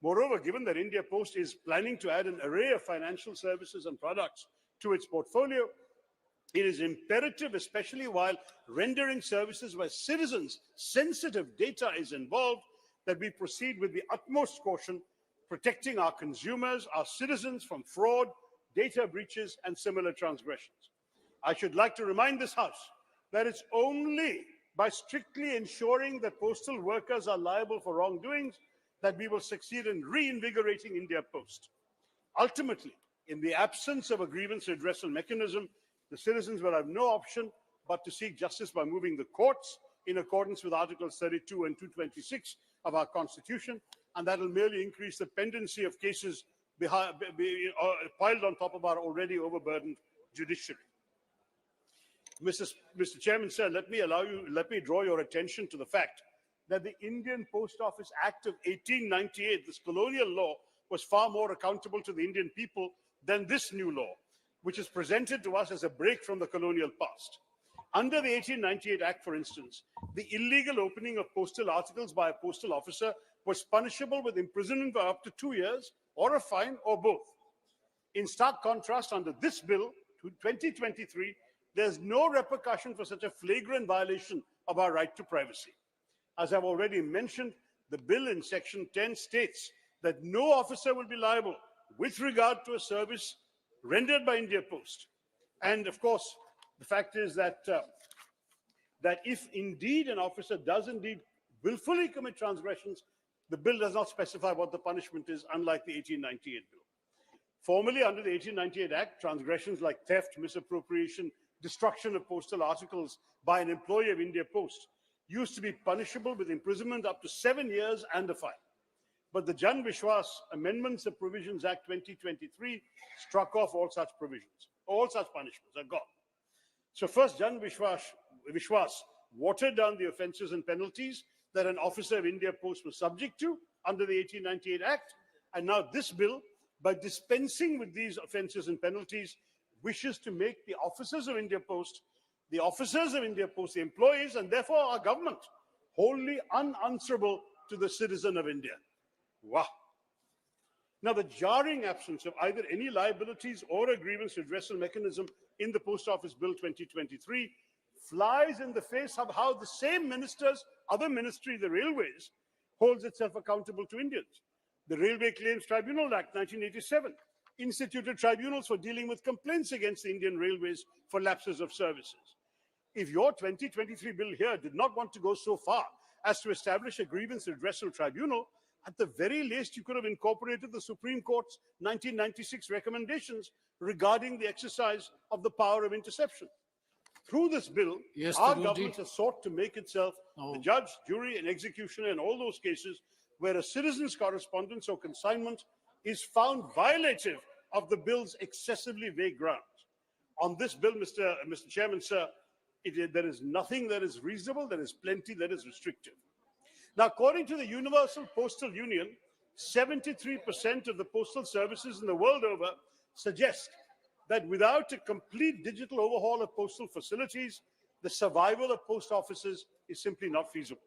Moreover, given that India Post is planning to add an array of financial services and products to its portfolio, it is imperative, especially while rendering services where citizens' sensitive data is involved, that we proceed with the utmost caution, protecting our consumers, our citizens from fraud, data breaches, and similar transgressions. I should like to remind this House that it's only by strictly ensuring that postal workers are liable for wrongdoings that we will succeed in reinvigorating India Post. Ultimately, in the absence of a grievance redressal mechanism, the citizens will have no option but to seek justice by moving the courts in accordance with Articles 32 and 226 of our Constitution, and that will merely increase the pendency of cases piled on top of our already overburdened judiciary. Mr. Chairman, sir, let me draw your attention to the fact that the Indian Post Office Act of 1898, this colonial law, was far more accountable to the Indian people than this new law, which is presented to us as a break from the colonial past. Under the 1898 Act, for instance, the illegal opening of postal articles by a postal officer was punishable with imprisonment for up to 2 years, or a fine, or both. In stark contrast, under this bill, 2023, there's no repercussion for such a flagrant violation of our right to privacy. As I've already mentioned, the bill in Section 10 states that no officer will be liable with regard to a service rendered by India Post. And of course, the fact is that if indeed an officer does indeed willfully commit transgressions, the bill does not specify what the punishment is, unlike the 1898 bill. Formerly, under the 1898 Act, transgressions like theft, misappropriation, destruction of postal articles by an employee of India Post used to be punishable with imprisonment up to 7 years and a fine. But the Jan Vishwas Amendments of Provisions Act 2023 struck off all such provisions. All such punishments are gone. So first, Jan Vishwas watered down the offences and penalties that an officer of India Post was subject to under the 1898 Act. And now this bill, by dispensing with these offences and penalties, wishes to make the officers of India Post, the employees, and therefore our government, wholly unanswerable to the citizen of India. Wow. Now, the jarring absence of either any liabilities or a grievance redressal mechanism in the Post Office Bill 2023 flies in the face of how the same minister's other ministry, the Railways, holds itself accountable to Indians. The Railway Claims Tribunal Act 1987 instituted tribunals for dealing with complaints against the Indian Railways for lapses of services. If your 2023 bill here did not want to go so far as to establish a grievance redressal tribunal, at the very least, you could have incorporated the Supreme Court's 1996 recommendations regarding the exercise of the power of interception. Through this bill, our government has sought to make itself the judge, jury, and executioner in all those cases where a citizen's correspondence or consignment is found violative of the bill's excessively vague grounds. On this bill, Mr. Chairman, sir, there is nothing that is reasonable, there is plenty that is restrictive. Now, according to the Universal Postal Union, 73% of the postal services in the world over suggest that without a complete digital overhaul of postal facilities, the survival of post offices is simply not feasible.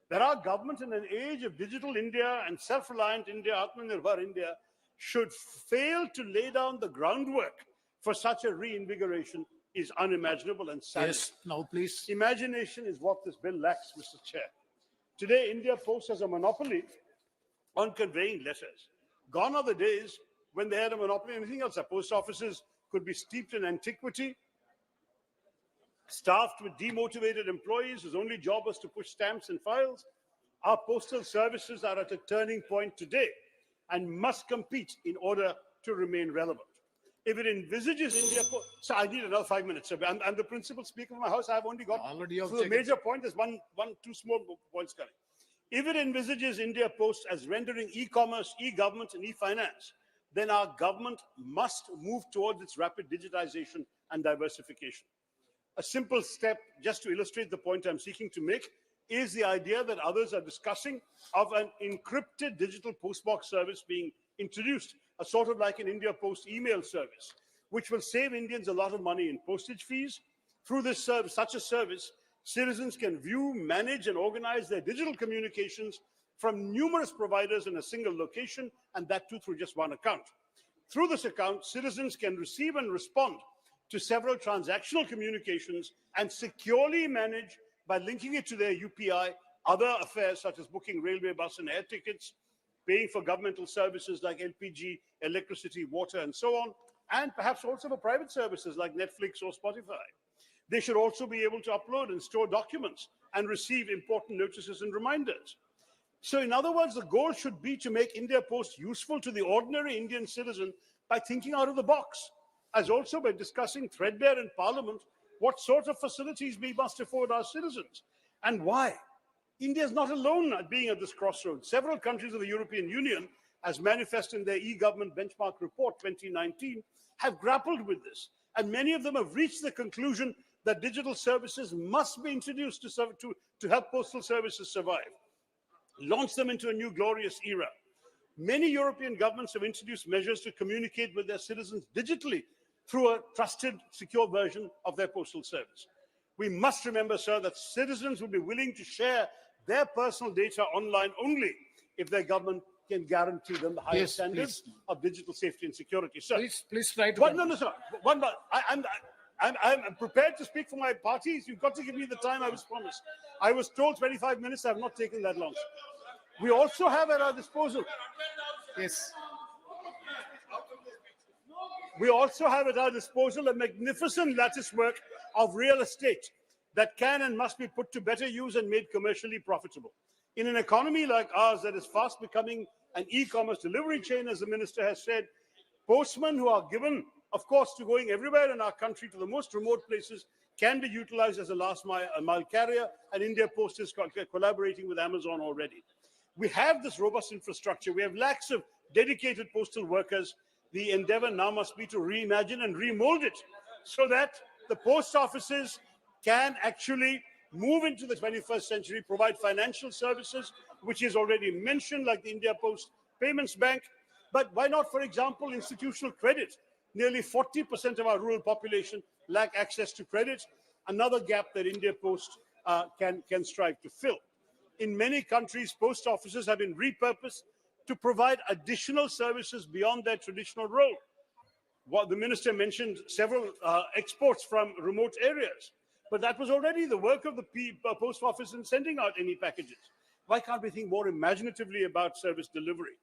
That our government, in an age of digital India and self-reliant India, Atmanirbhar India, should fail to lay down the groundwork for such a reinvigoration is unimaginable and sad. Yes, now please. Imagination is what this bill lacks, Mr. Chair. Today, India Post has a monopoly on conveying letters. Gone are the days when they had a monopoly on anything else. Our post offices could be steeped in antiquity, staffed with demotivated employees whose only job was to push stamps and files. Our postal services are at a turning point today and must compete in order to remain relevant. If it envisages India Post, so I need another 5 minutes. I'm the principal speaker of my house. I've only got so the major point. There's two small points coming. If it envisages India Post as rendering e-commerce, e-government, and e-finance, then our government must move towards its rapid digitization and diversification. A simple step, just to illustrate the point I'm seeking to make, is the idea that others are discussing of an encrypted digital postbox service being introduced, a sort of like an India Post email service, which will save Indians a lot of money in postage fees. Through this service, such a service, citizens can view, manage, and organize their digital communications from numerous providers in a single location, and that too through just one account. Through this account, citizens can receive and respond to several transactional communications and securely manage by linking it to their UPI, other affairs such as booking railway, bus and air tickets, paying for governmental services like LPG, electricity, water, and so on, and perhaps also for private services like Netflix or Spotify. They should also be able to upload and store documents and receive important notices and reminders. So in other words, the goal should be to make India Post useful to the ordinary Indian citizen by thinking out of the box, as also by discussing threadbare in Parliament what sort of facilities we must afford our citizens and why. India is not alone at being at this crossroads. Several countries of the European Union, as manifest in their e-government benchmark report 2019, have grappled with this. And many of them have reached the conclusion that digital services must be introduced to help postal services survive, launch them into a new glorious era. Many European governments have introduced measures to communicate with their citizens digitally through a trusted, secure version of their postal service. We must remember, sir, that citizens will be willing to share their personal data online only if their government can guarantee them the highest standards of digital safety and security. Sir, please try to. No, sir. I'm prepared to speak for my parties. You've got to give me the time I was promised. I was told 25 minutes. I have not taken that long. We also have at our disposal. Yes. We also have at our disposal a magnificent lattice work of real estate that can and must be put to better use and made commercially profitable. In an economy like ours that is fast becoming an e-commerce delivery chain, as the minister has said, postmen who are given, of course, to going everywhere in our country to the most remote places can be utilized as a last mile carrier, and India Post is collaborating with Amazon already. We have this robust infrastructure. We have lakhs of dedicated postal workers. The endeavor now must be to reimagine and remold it so that the post offices can actually move into the 21st century, provide financial services, which is already mentioned, like the India Post Payments Bank. But why not, for example, institutional credit? Nearly 40% of our rural population lack access to credit, another gap that India Post can strive to fill. In many countries, post offices have been repurposed to provide additional services beyond their traditional role. What the minister mentioned several exports from remote areas, but that was already the work of the post office in sending out any packages. Why can't we think more imaginatively about service delivery?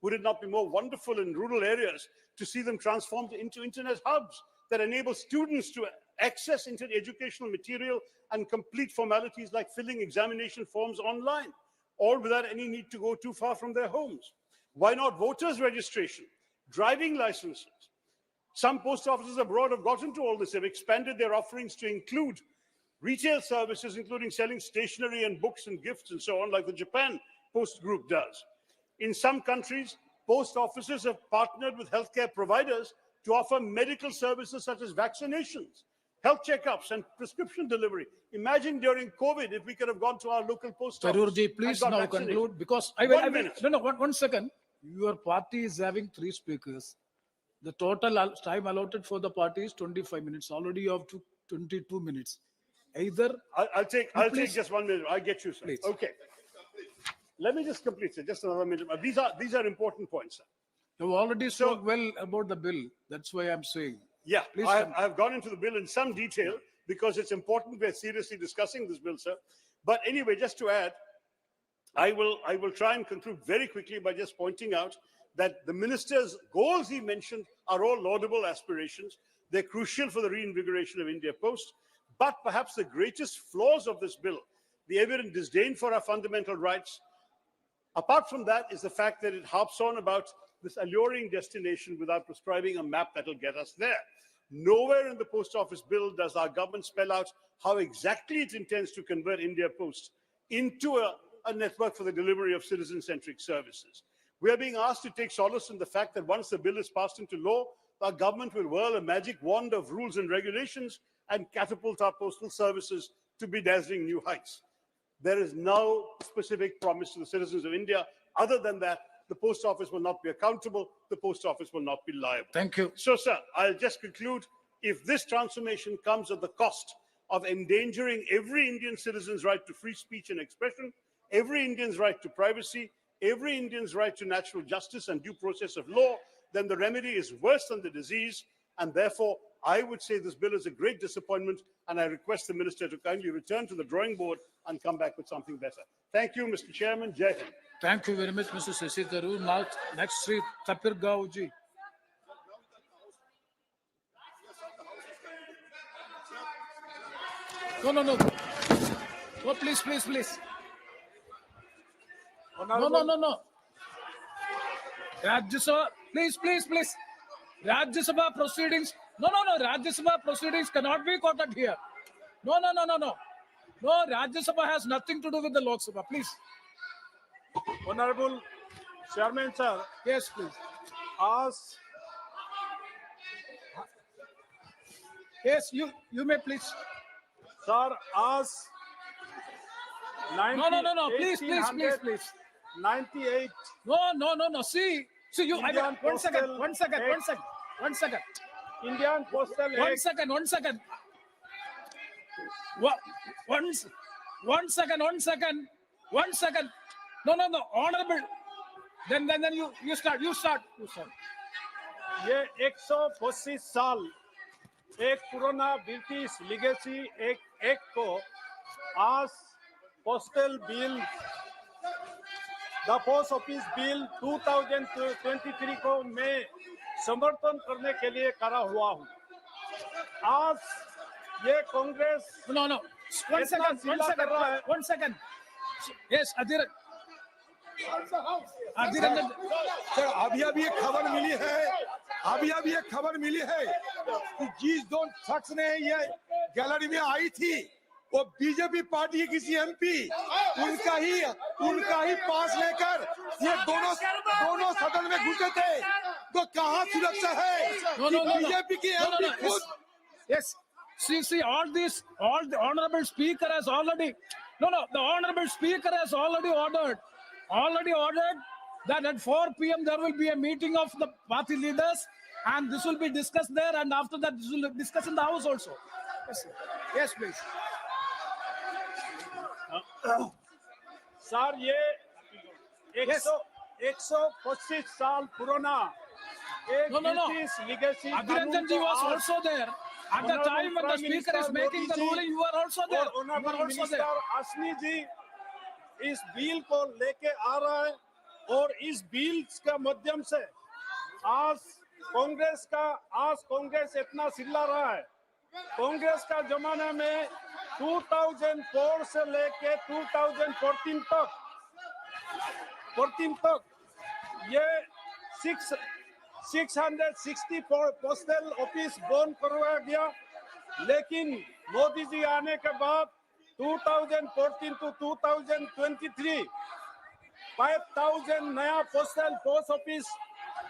Would it not be more wonderful in rural areas to see them transformed into internet hubs that enable students to access educational material and complete formalities like filling examination forms online, all without any need to go too far from their homes? Why not voters' registration, driving licenses? Some post offices abroad have gotten to all this, have expanded their offerings to include retail services, including selling stationery and books and gifts and so on, like the Japan Post Group does. In some countries, post offices have partnered with healthcare providers to offer medical services such as vaccinations, health checkups, and prescription delivery. Imagine during COVID if we could have gone to our local post office. Tharoor, please now conclude, because I will. No, one second. Your party is having 3 speakers. The total time allotted for the party is 25 minutes. Already you have 22 minutes. Either I'll take just 1 minute. I'll get you, sir. Please. Okay. Let me just complete, sir. Just another minute. These are important points, sir. You already spoke well about the bill. That's why I'm saying. Yeah, I've gone into the bill in some detail because it's important. We're seriously discussing this bill, sir. But anyway, just to add, I will try and conclude very quickly by just pointing out that the minister's goals he mentioned are all laudable aspirations. They're crucial for the reinvigoration of India Post. But perhaps the greatest flaws of this bill, the evident disdain for our fundamental rights, apart from that, is the fact that it harps on about this alluring destination without prescribing a map that will get us there. Nowhere in the post office bill does our government spell out how exactly it intends to convert India Post into a network for the delivery of citizen-centric services. We are being asked to take solace in the fact that once the bill is passed into law, our government will whirl a magic wand of rules and regulations and catapult our postal services to be dazzling new heights. There is no specific promise to the citizens of India. Other than that, the post office will not be accountable. The post office will not be liable. Thank you. So, sir, I'll just conclude. If this transformation comes at the cost of endangering every Indian citizen's right to free speech and expression, every Indian's right to privacy, every Indian's right to natural justice and due process of law, then the remedy is worse than the disease. And therefore, I would say this bill is a great disappointment, and I request the Minister to kindly return to the drawing board and come back with something better. Thank you, Mr. Chairman. Jai Hind. Thank you very much, Mr. Shashi Tharoor. Now, next, Sri Tapir Gaoji. No. Oh, please. No. Rajya Sabha, please. Rajya Sabha proceedings. No. Rajya Sabha proceedings cannot be quoted here. No. No, Rajya Sabha has nothing to do with the Lok Sabha, please. Honorable Chairman, sir. Yes, please. Yes, you may please. Sir, as No. Please. 98. No. See, you. Indian One second. Indian Postal Act. One second. One second. No. Honorable. Then you start. ये 125 साल एक पुराना British legacy act को आज postal bill the post office bill 2023 को मैं समर्थन करने के लिए खड़ा हुआ हूँ। आज ये Congress No. One second. Yes, Adhir. Sir अभी एक खबर मिली है कि जिस दो शख्स ने ये गैलरी में आई थी वो बीजेपी पार्टी के किसी एमपी उनका ही पास लेकर ये दोनों सदन में घुसे थे, तो कहाँ सुरक्षा है? बीजेपी की एमपी खुद। Yes. See, all the honorable speaker has already. The honorable speaker has already ordered that at 4 p.m. there will be a meeting of the party leaders, and this will be discussed there, and after that this will be discussed in the house also. Yes, please. Sir ये 125 साल पुराना एक British legacy Adhiranjan ji was also there at the time when the speaker is making the ruling. You are also there. असनी जी इस bill को लेके आ रहा है और इस बिल का माध्यम से आज कांग्रेस इतना चिल्ला रहा है। कांग्रेस का जमाना में 2004 से लेके 2014 तक ये 660 पोस्टल ऑफिस बंद करवाया गया, लेकिन मोदी जी आने के बाद 2014 to 2023 5,000 नया पोस्ट ऑफिस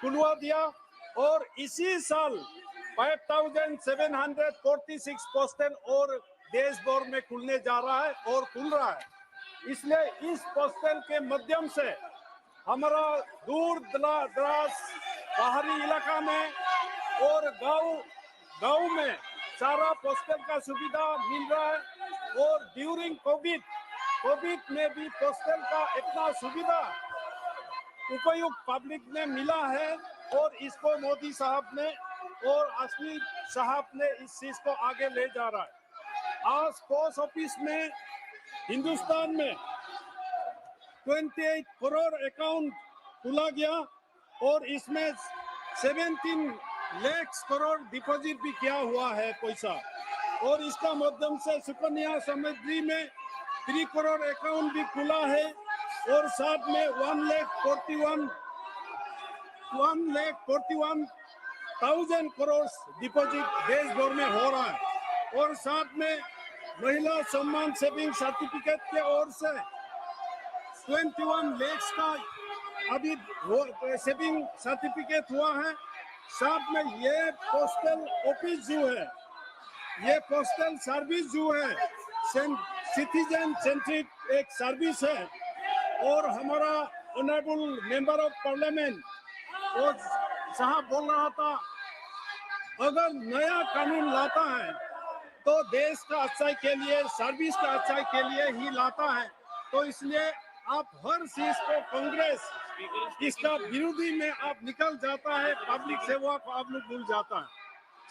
खुलवा दिया और इसी साल 5,746 पोस्टल और देश भर में खुलने जा रहा है और खुल रहा है। इसलिए इस पोस्टल के माध्यम से हमारा दूर दराज पहाड़ी इलाका में और गांव में सारा पोस्टल का सुविधा मिल रहा है और ड्यूरिंग कोविड में भी पोस्टल का इतना सुविधा उपयुक्त पब्लिक ने मिला है और इसको मोदी साहब ने और असली साहब ने इस चीज को आगे ले जा रहा है। आज पोस्ट ऑफिस में हिंदुस्तान में 28 करोड़ अकाउंट खुला गया और इसमें 17 लाख करोड़ डिपॉजिट भी किया हुआ है पैसा और इसका माध्यम से सुकन्या समृद्धि में 3 करोड़ अकाउंट भी खुला है और साथ में 1,41,000 करोड़ डिपॉजिट देश भर में हो रहा है और साथ में महिला सम्मान सेविंग सर्टिफिकेट के ओर से 21 लाख का अभी सेविंग सर्टिफिकेट हुआ है। साथ में ये पोस्टल ऑफिस जो है, ये पोस्टल सर्विस जो है सिटीजन सेंट्रिक एक सर्विस है और हमारा ऑनरेबल मेंबर ऑफ पार्लियामेंट और साहब बोल रहा था अगर नया कानून लाता है तो देश का अच्छाई के लिए सर्विस का अच्छाई के लिए ही लाता है, तो इसलिए आप हर चीज को कांग्रेस इसका विरोधी में आप निकल जाता है, पब्लिक सेवा को आप लोग भूल जाता है।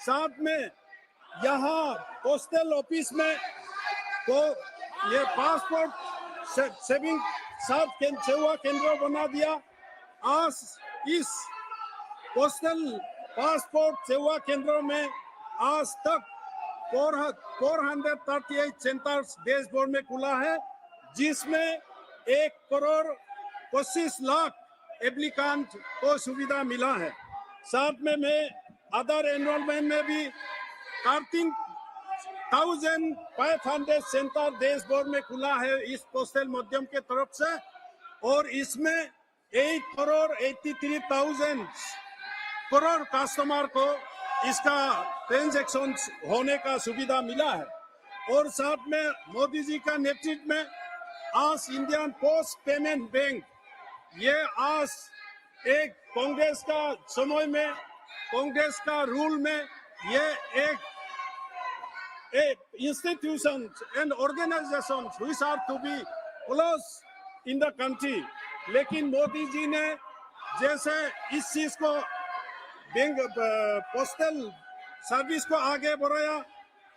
साथ में यहाँ पोस्टल ऑफिस में तो ये पासपोर्ट सेविंग साथ सेवा केंद्र बना दिया। आज इस पोस्टल पासपोर्ट सेवा केंद्रों में आज तक 438 सेंटर्स देश भर में खुला है, जिसमें 1,25,00,000 एप्लीकेंट को सुविधा मिला है। साथ में मैं अदर एनरोलमेंट में भी 13,500 सेंटर देश भर में खुला है इस पोस्टल माध्यम के तरफ से, और इसमें 8,83,000 करोड़ कस्टमर को इसका ट्रांजैक्शन होने का सुविधा मिला है। और साथ में मोदी जी का नेतृत्व में आज इंडियन पोस्ट पेमेंट बैंक, ये आज एक कांग्रेस का समय में, कांग्रेस का रूल में ये एक institutions and organizations which are to be close in the country, लेकिन मोदी जी ने जैसे इस चीज को बैंक पोस्टल सर्विस को आगे बढ़ाया,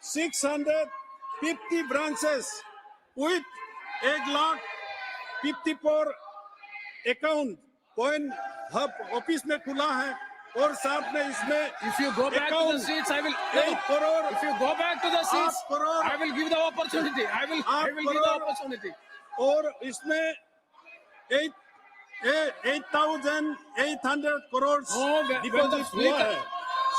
650 branches with 1,54,000 account point hub office में खुला है। और साथ में इसमें If you go back to the seats, I will. If you go back to the seats, I will give the opportunity. I will give the opportunity. और इसमें 8,800 crore deposit हुआ है।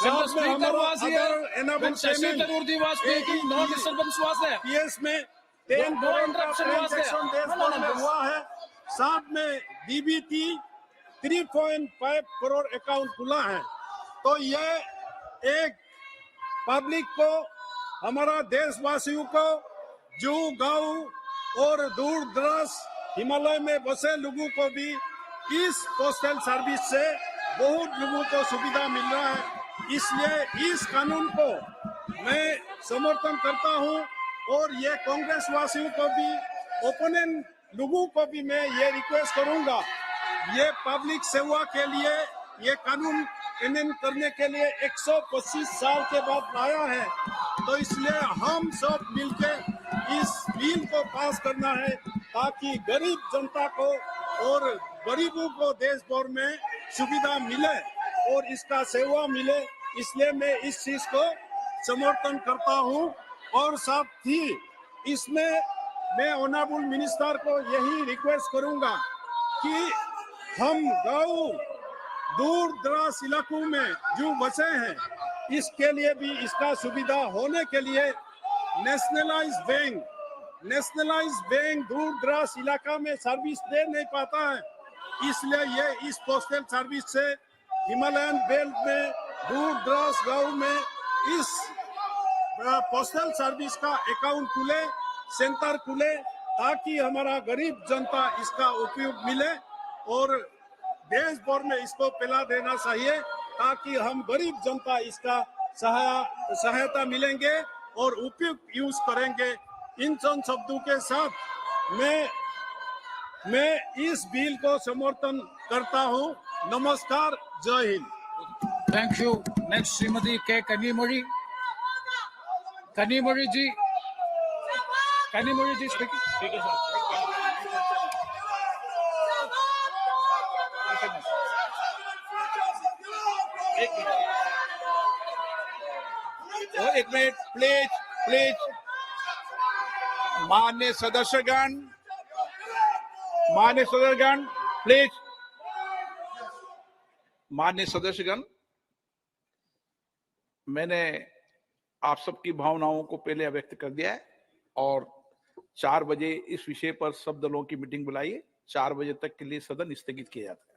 When the speaker was here, when Shashi Tharoor was speaking, no disturbance was there. PS में 10 No crore का interruption was there. Transaction देश भर में हुआ है। साथ में डीबीटी 3.5 करोड़ अकाउंट खुला है। तो ये एक पब्लिक को, हमारा देशवासियों को, जो गांव और दूर दराज हिमालय में बसे लोगों को भी इस पोस्टल सर्विस से बहुत लोगों को सुविधा मिल रहा है। इसलिए इस कानून को मैं समर्थन करता हूं, और ये कांग्रेस वासियों को भी, ओपोनेंट लोगों को भी मैं ये रिक्वेस्ट करूंगा, ये पब्लिक सेवा के लिए ये कानून अमेंड करने के लिए 125 साल के बाद लाया है। तो इसलिए हम सब मिलकर इस बिल को पास करना है, ताकि गरीब जनता को और गरीबों को देश भर में सुविधा मिले और इसका सेवा मिले। इसलिए मैं इस चीज को समर्थन करता हूं। और साथ ही इसमें मैं ऑनरेबल मिनिस्टर को यही रिक्वेस्ट करूंगा कि हम गांव दूर दराज इलाकों में जो बसे हैं, इसके लिए भी इसका सुविधा होने के लिए नेशनलाइज्ड बैंक दूर दराज इलाका में सर्विस दे नहीं पाता है। इसलिए ये इस पोस्टल सर्विस से हिमालयन बेल्ट में दूर दराज गांव में इस पोस्टल सर्विस का अकाउंट खुले, सेंटर खुले, ताकि हमारा गरीब जनता इसका उपयोग मिले और देश भर में इसको फैला देना चाहिए, ताकि हम गरीब जनता इसका सहायता मिलेंगे और उपयुक्त यूज करेंगे। इन शब्दों के साथ मैं इस बिल को समर्थन करता हूं। नमस्कार, जय Hind. Thank you. Next, Srimati K. Kanimori ji. Kanimori ji speaking. एक मिनट प्लीज मान्य सदस्यगण प्लीज। मान्य सदस्यगण, मैंने आप सबकी भावनाओं को पहले व्यक्त कर दिया है और 4 बजे इस विषय पर सब दलों की मीटिंग बुलाई है। 4 बजे तक के लिए सदन स्थगित किया जाता है।